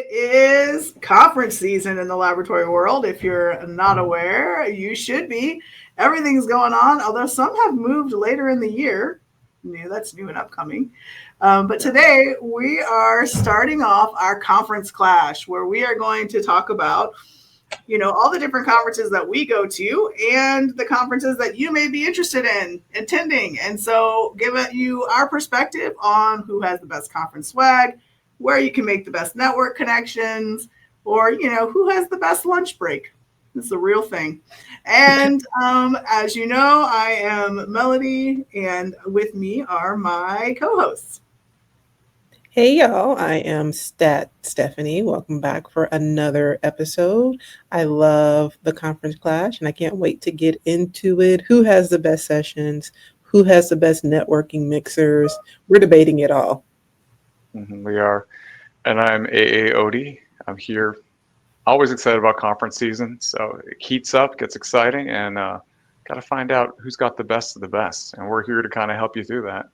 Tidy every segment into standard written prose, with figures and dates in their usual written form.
is conference season in the laboratory world. If you're not aware, you should be. Everything's going on, although some have moved later in the year. That's new and upcoming. But today we are starting off our conference clash, where we are going to talk about all the different conferences that we go to and the conferences that you may be interested in attending. And so give you our perspective on who has the best conference swag, where you can make the best network connections, or, who has the best lunch break. It's a real thing. And as you know, I am Melody, and with me are my co-hosts. Hey y'all, I am Stephanie. Welcome back for another episode. I love the conference clash and I can't wait to get into it. Who has the best sessions? Who has the best networking mixers? We're debating it all. We are. And I'm AA Odie. I'm here, always excited about conference season. So it heats up, gets exciting, and got to find out who's got the best of the best. And we're here to kind of help you through that.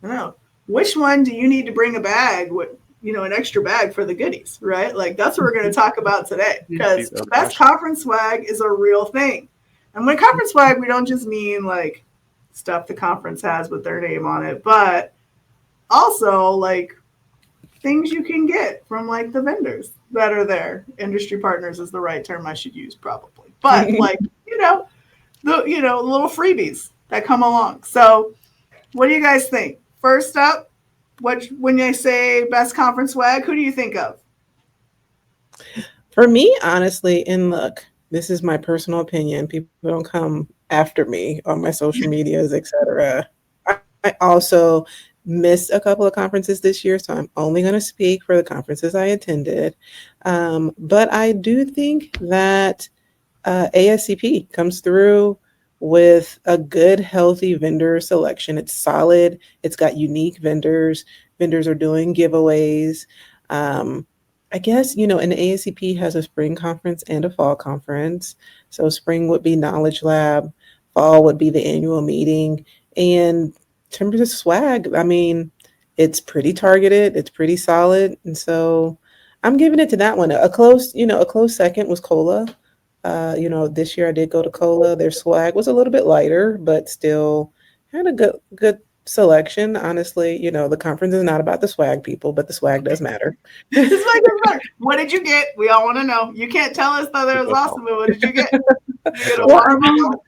I know. Which one do you need to bring a bag with, an extra bag for the goodies, right? Like that's what we're going to talk about today, because best conference swag is a real thing. And when conference swag, we don't just mean like stuff the conference has with their name on it, but also like things you can get from like the vendors that are there. Industry partners is the right term I should use probably, but like, the little freebies that come along. So what do you guys think? First up, when I say best conference swag, who do you think of? For me, honestly, and look, this is my personal opinion. People don't come after me on my social medias, etc. I also missed a couple of conferences this year, so I'm only going to speak for the conferences I attended. But I do think that ASCP comes through with a good, healthy vendor selection. It's solid. It's got unique vendors. Vendors are doing giveaways. I guess, and the ASCP has a spring conference and a fall conference. So spring would be Knowledge Lab. Fall would be the annual meeting. And in terms of swag, I mean, it's pretty targeted. It's pretty solid. And so I'm giving it to that one. A close second was Cola. This year I did go to Cola. Their swag was a little bit lighter, but still had a good selection. Honestly, the conference is not about the swag, people, but the swag does matter. The swag does matter. What did you get? We all want to know. You can't tell us that it was awesome, but what did you get? Did you get a water bottle?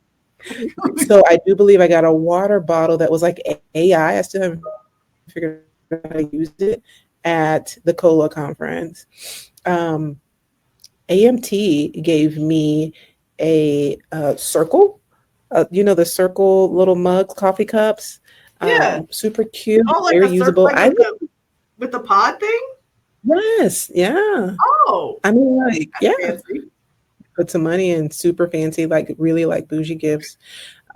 So I do believe I got a water bottle that was like AI. I still haven't figured out how to use it at the Cola conference. AMT gave me a circle, the circle little mugs, coffee cups. Yeah. Super cute, like very usable. Like with the pod thing? Yes, yeah. Oh. I mean, like, yeah. Fancy. Put some money in, super fancy, like really like bougie gifts.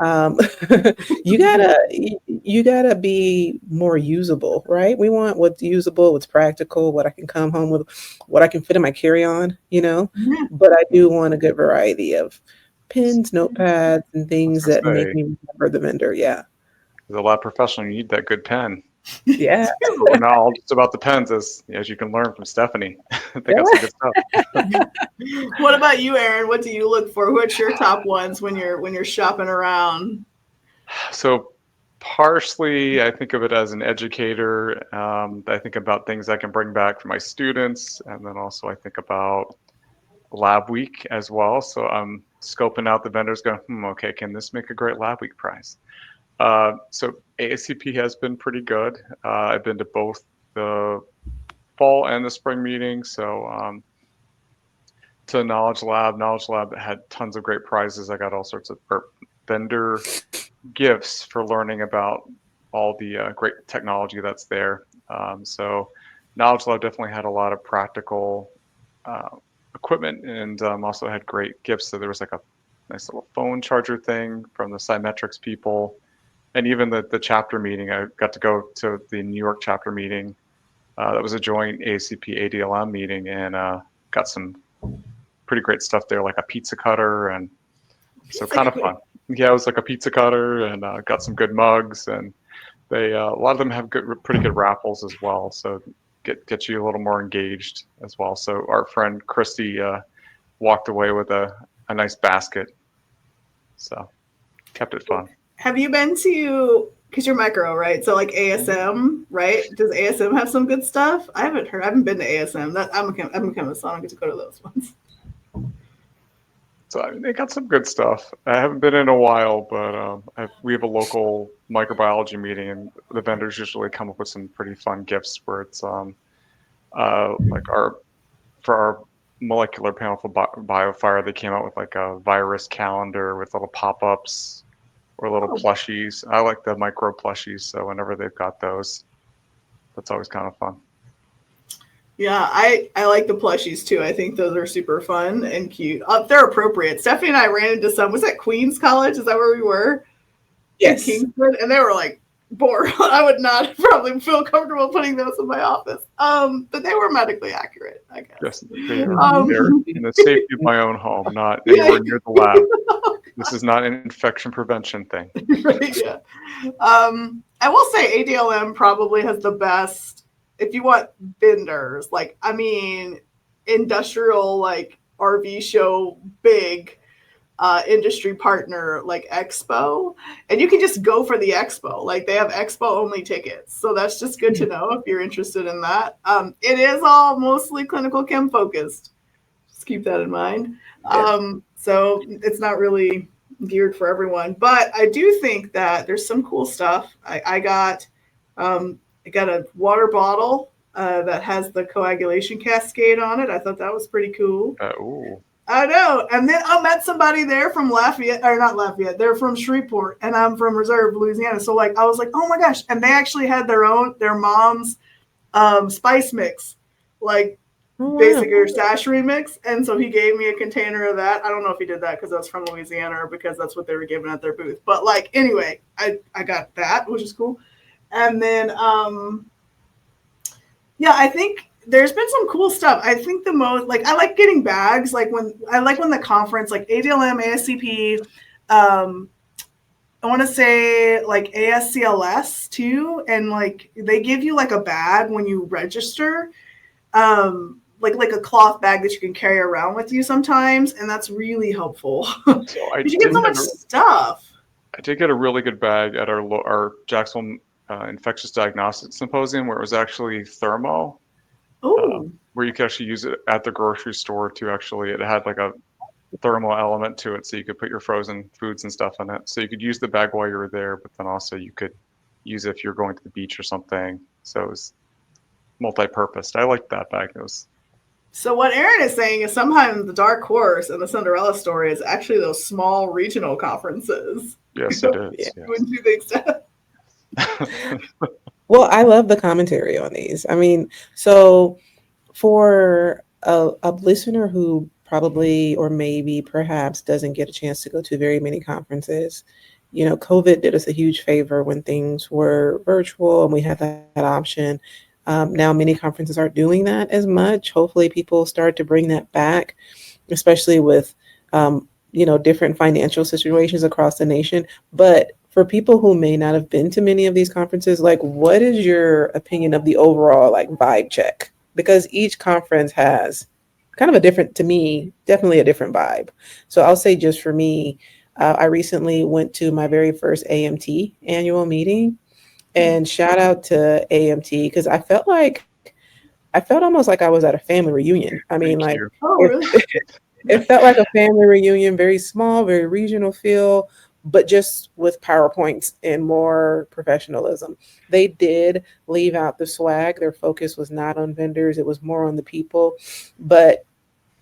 You gotta be more usable, right? We want what's usable, what's practical, what I can come home with, what I can fit in my carry-on, Mm-hmm. But I do want a good variety of pens, notepads, and things that make me remember the vendor. Yeah. As a lab professional, you need that good pen. Yeah. We're not all just about the pens, as you can learn from Stephanie. They got some good stuff. What about you, Aaron? What do you look for? What's your top ones when you're shopping around? So partially, I think of it as an educator. I think about things I can bring back for my students, and then also I think about Lab Week as well. So I'm scoping out the vendors, going, okay, can this make a great Lab Week prize? So ASCP has been pretty good. I've been to both the fall and the spring meetings. So to Knowledge Lab had tons of great prizes. I got all sorts of vendor gifts for learning about all the great technology that's there. So Knowledge Lab definitely had a lot of practical equipment, and also had great gifts. So there was like a nice little phone charger thing from the Symetrics people. And even the chapter meeting, I got to go to the New York chapter meeting. That was a joint ACP ADLM meeting, and got some pretty great stuff there, like a pizza cutter, and so kind of fun. Yeah, it was like a pizza cutter, and got some good mugs, and they a lot of them have pretty good raffles as well. So you get you a little more engaged as well. So our friend Christy walked away with a nice basket. So kept it fun. Have you been to, because you're micro, right? So like ASM, right? Does ASM have some good stuff? I haven't been to ASM. I'm a chemist, so I don't get to go to those ones. So I mean, they got some good stuff. I haven't been in a while, but we have a local microbiology meeting, and the vendors usually come up with some pretty fun gifts where it's like for our molecular panel for BioFire, they came out with like a virus calendar with little pop-ups or little plushies. I like the micro plushies, so whenever they've got those, that's always kind of fun. Yeah, I like the plushies too. I think those are super fun and cute. They're appropriate. Stephanie and I ran into some. Was that Queens College? Is that where we were? Yes. In Kingsford, and they were like bored. I would not probably feel comfortable putting those in my office. But they were medically accurate, I guess. Yes, they are. They're in the safety of my own home, not anywhere near the lab. This is not an infection prevention thing. Right, yeah. I will say ADLM probably has the best, if you want vendors, like, I mean, industrial, like RV show, big industry partner, like Expo. And you can just go for the Expo. Like they have Expo only tickets. So that's just good to know if you're interested in that. It is all mostly clinical chem focused. Just keep that in mind. So it's not really geared for everyone, but I do think that there's some cool stuff. I got a water bottle that has the coagulation cascade on it. I thought that was pretty cool. I know. And then I met somebody there from Lafayette, or not Lafayette, they're from Shreveport, and I'm from Reserve, Louisiana. So like I was like, oh my gosh. And they actually had their mom's spice mix, like basically your stashery mix. And so he gave me a container of that. I don't know if he did that because I was from Louisiana or because that's what they were giving at their booth. But like anyway, I got that, which is cool. And then I think there's been some cool stuff. I think the most, like, I like getting bags. Like when the conference, like ADLM, ASCP, I want to say like ASCLS too. And like, they give you like a bag when you register, like a cloth bag that you can carry around with you sometimes. And that's really helpful. So you get so much stuff. I did get a really good bag at our Jacksonville Infectious Diagnostics Symposium where it was actually thermo. Where you could actually use it at the grocery store to actually, it had like a thermal element to it so you could put your frozen foods and stuff in it. So you could use the bag while you were there, but then also you could use it if you're going to the beach or something. So it was multi-purposed. I liked that bag. So what Aaron is saying is sometimes the dark horse in the Cinderella story is actually those small regional conferences. Yes, it is. Yeah. Wouldn't you think so? Well, I love the commentary on these. I mean, so for a listener who probably or maybe perhaps doesn't get a chance to go to very many conferences, you know, COVID did us a huge favor when things were virtual and we had that option. Now many conferences aren't doing that as much. Hopefully people start to bring that back, especially with, different financial situations across the nation. But for people who may not have been to many of these conferences, like what is your opinion of the overall like vibe check? Because each conference has kind of a different, to me, definitely a different vibe. So I'll say just for me, I recently went to my very first AMT annual meeting, and shout out to AMT because I felt almost like I was at a family reunion. I mean, like it felt like a family reunion, very small, very regional feel, but just with PowerPoints and more professionalism. They did leave out the swag. Their focus was not on vendors. It was more on the people. But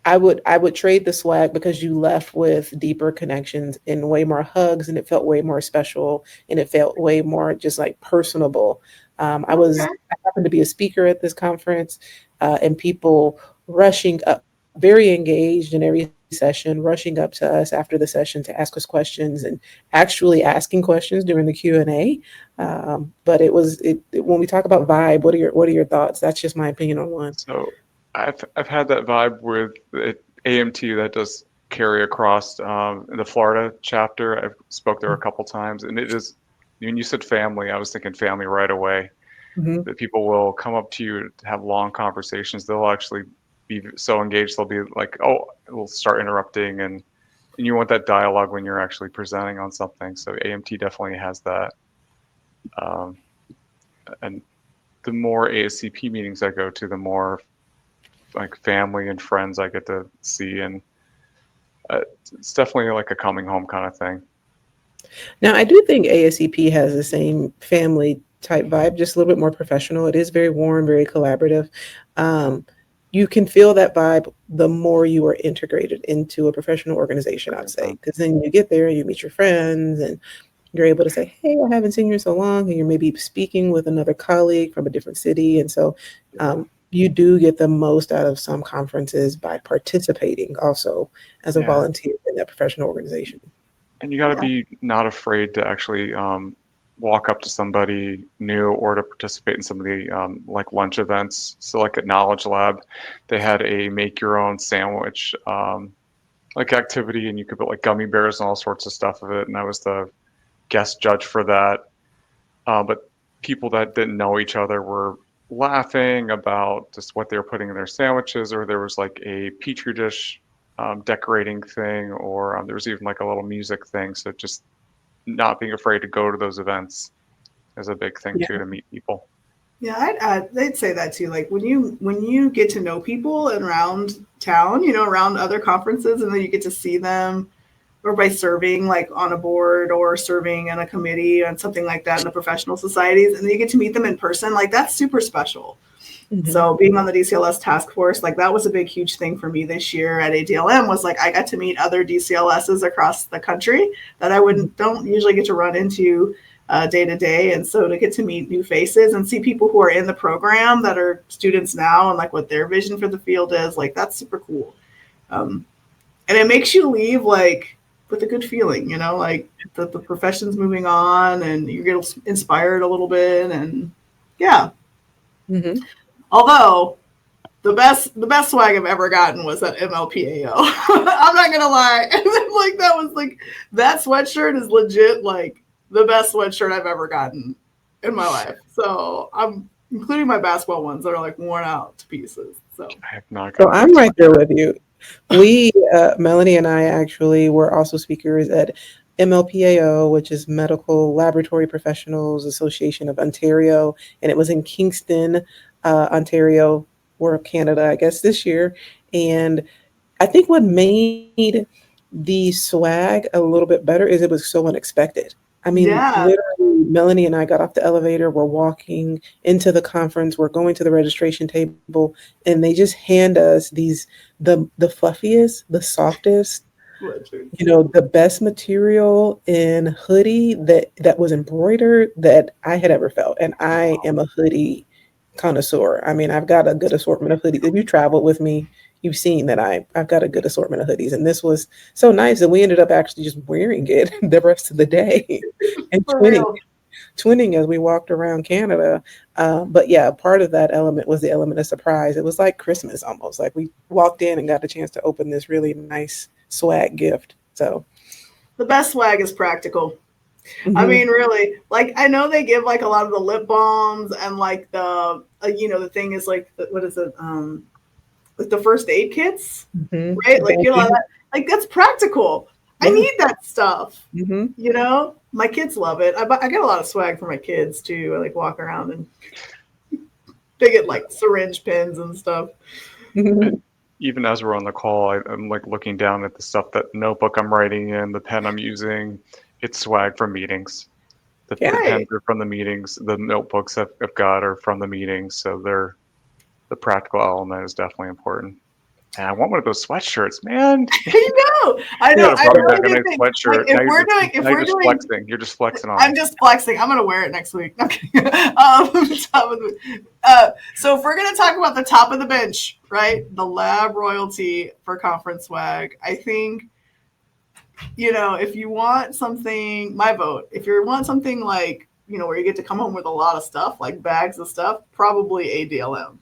I would trade the swag because you left with deeper connections and way more hugs, and it felt way more special, and it felt way more just like personable. I happened to be a speaker at this conference, and people rushing up, very engaged in every session, rushing up to us after the session to ask us questions and actually asking questions during the Q&A. But when we talk about vibe, what are your thoughts? That's just my opinion on one. So I've had that vibe with AMT that does carry across the Florida chapter. I've spoke there a couple times, and it is, when you said family, I was thinking family right away. Mhm. that people will come up to you to have long conversations. They'll actually be so engaged. They'll be like, oh, we'll start interrupting, and you want that dialogue when you're actually presenting on something. So AMT definitely has that. Um, and the more ASCP meetings I go to, the more like family and friends I get to see, and it's definitely like a coming home kind of thing. Now, I do think ASCP has the same family type vibe, just a little bit more professional. It is very warm, very collaborative. You can feel that vibe the more you are integrated into a professional organization, I'd say, because then you get there, you meet your friends, and you're able to say, hey, I haven't seen you in so long, and you're maybe speaking with another colleague from a different city. And so you do get the most out of some conferences by participating also as a volunteer in that professional organization. And you got to be not afraid to actually walk up to somebody new or to participate in some of the like lunch events. So like at Knowledge Lab, they had a make your own sandwich like activity, and you could put like gummy bears and all sorts of stuff of it. And I was the guest judge for that. But people that didn't know each other were laughing about just what they were putting in their sandwiches, or there was like a petri dish decorating thing, or there was even like a little music thing. So just not being afraid to go to those events is a big thing too, to meet people. Yeah, I'd say that too. Like when you get to know people around town, around other conferences, and then you get to see them, or by serving like on a board or serving in a committee and something like that in the professional societies, and then you get to meet them in person, like that's super special. Mm-hmm. So being on the DCLS task force, like that was a big, huge thing for me this year at ADLM, was like I got to meet other DCLSs across the country that I don't usually get to run into day to day. And so to get to meet new faces and see people who are in the program that are students now and like what their vision for the field is, like that's super cool. And it makes you leave like with a good feeling, like the profession's moving on and you get inspired a little bit. And yeah. Mm-hmm. Although the best swag I've ever gotten was at MLPAO. I'm not gonna lie. Like that was like, that sweatshirt is legit like the best sweatshirt I've ever gotten in my life. So I'm including my basketball ones that are like worn out to pieces. So I'm right there with you. We, Melanie and I actually were also speakers at MLPAO, which is Medical Laboratory Professionals Association of Ontario, and it was in Kingston, Ontario, or Canada, I guess, this year. And I think what made the swag a little bit better is it was so unexpected. I mean, literally, Melanie and I got off the elevator, we're walking into the conference, we're going to the registration table, and they just hand us these, the fluffiest, the softest, the best material in hoodie that was embroidered that I had ever felt. And I am a hoodie connoisseur. I mean, I've got a good assortment of hoodies. If you traveled with me, you've seen that I've got a good assortment of hoodies, and this was so nice that we ended up actually just wearing it the rest of the day and twinning as we walked around Canada. But yeah, part of that element was the element of surprise. It was like Christmas almost. Like we walked in and got a chance to open this really nice swag gift. So the best swag is practical. Mm-hmm. I mean, really, like I know they give like a lot of the lip balms and like the the thing is like what is it? Like the first aid kits, right? Like that, like that's practical. I need that stuff. Mm-hmm. My kids love it. I get a lot of swag for my kids too. I like walk around and they get like syringe pins and stuff. And even as we're on the call, I'm like looking down at the stuff, that notebook I'm writing in, the pen I'm using. It's swag from meetings. The pens are from the meetings. The notebooks I've got are from the meetings. So the practical element is definitely important. And I want one of those sweatshirts, man. I know. Sweatshirt. If we're doing flexing, you're just flexing on. I'm just flexing. I'm gonna wear it next week. Okay. So if we're gonna talk about the top of the bench, right? The lab royalty for conference swag. I think, if you want something, my vote. If you want something like, where you get to come home with a lot of stuff, like bags of stuff, probably ADLM.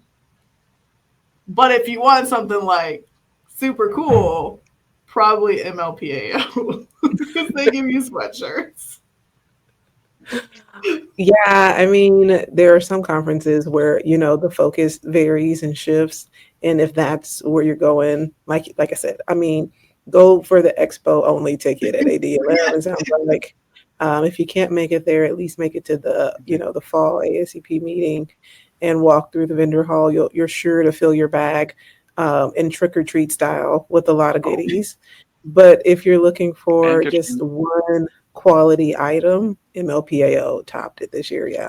But if you want something like super cool, probably MLPAO, because they give you sweatshirts. Yeah, I mean, there are some conferences where, the focus varies and shifts. And if that's where you're going, like I said, I mean, go for the expo only ticket at ADLM. It sounds like if you can't make it there, at least make it to the fall ASCP meeting and walk through the vendor hall. You're sure to fill your bag in trick or treat style with a lot of goodies. But if you're looking for just one quality item, MLPAO topped it this year. Yeah.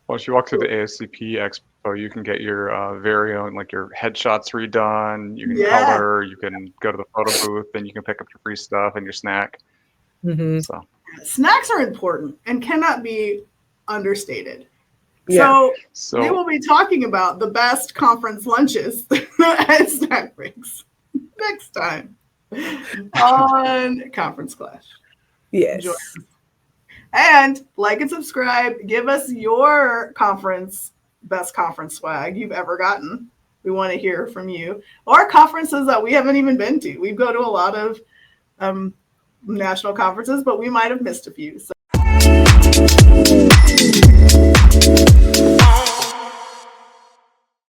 Once you walk through the ASCP Expo, you can get your very own, like your headshots redone. You can color. You can go to the photo booth, and you can pick up your free stuff and your snack. Mm-hmm. So snacks are important and cannot be understated. Yeah. So we will be talking about the best conference lunches at Snack Breaks next time on Conference Clash. Yes. And like and subscribe. Give us your best conference swag you've ever gotten. We want to hear from you. Or conferences that we haven't even been to. We go to a lot of national conferences, but we might have missed a few. So